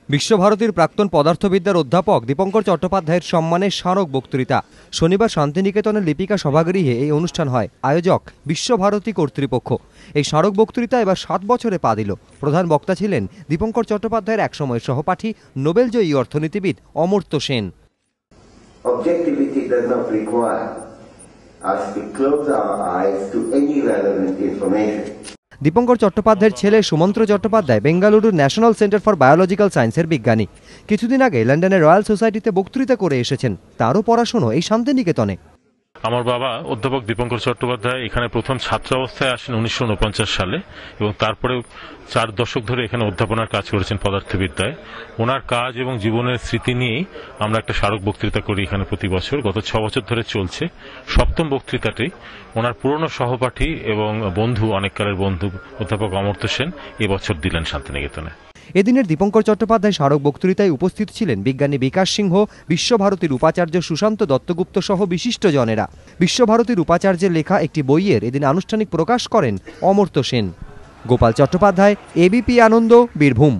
বিশ্বভারতীর প্রাক্তন পদার্থবিদ্যার অধ্যাপক দীপঙ্কর চট্টোপাধ্যায়ের সম্মানে স্মারক বক্তৃতা শনিবার শান্তিনিকেতনের লিপিকা সভাগৃহে এই অনুষ্ঠান হয়। আয়োজক বিশ্বভারতী কর্তৃপক্ষ। এই স্মারক বক্তৃতা এবার 7 বছরে পা দিল। প্রধান বক্তা ছিলেন দীপঙ্কর চট্টোপাধ্যায়ের একসময়ের সহপাঠী নোবেলজয়ী অর্থনীতিবিদ Amartya Sen. Objectivity does not require us to close our eyes to any relevant information. Dipankar চট্টোপাধ্যায়ের ছেলে সুমন্ত্র চট্টোপাধ্যায় বেঙ্গালুরুর ন্যাশনাল সেন্টার ফর বায়োলজিক্যাল সায়েন্সের বিজ্ঞানী। কিছুদিন আগে লন্ডনের রয়্যাল সোসাইটিতে বক্তৃতা করে এসেছেন। তারও পড়াশোনা এই শান্তিনিকেতনে। আমার বাবা অধ্যাপক দীপঙ্কর চট্টোপাধ্যায় এখানে প্রথম ছাত্র অবস্থায় আসেন 1949 সালে এবং তারপরে 4 দশক ধরে এখানে অধ্যাপনার কাজ করেছেন পদার্থবিদ্যায়। ওনার কাজ এবং জীবনের স্মৃতি নিয়েই আমরা একটা স্মারক বক্তৃতা করি এখানে প্রতি বছর। গত 6 বছর ধরে চলছে। 7ম বক্তৃতাটি ওনার পুরনো সহপাঠী এবং বন্ধু, অনেককালের বন্ধু অধ্যাপক অমর্ত্য সেন এবছর দিলেন শান্তিনিকেতনে। এদিনের দীপঙ্কর চট্টোপাধ্যায় স্মারক বক্তৃতায় উপস্থিত ছিলেন বিজ্ঞানী বিকাশ সিংহ, বিশ্বভারতীর উপাচার্য সুশান্ত দত্তগুপ্ত সহ বিশিষ্টজনেরা। বিশ্বভারতীর উপাচার্যের লেখা একটি বইয়ের এদিন আনুষ্ঠানিক প্রকাশ করেন অমর্ত্য সেন। গোপাল চট্টোপাধ্যায়, এবিপি আনন্দ, বীরভূম।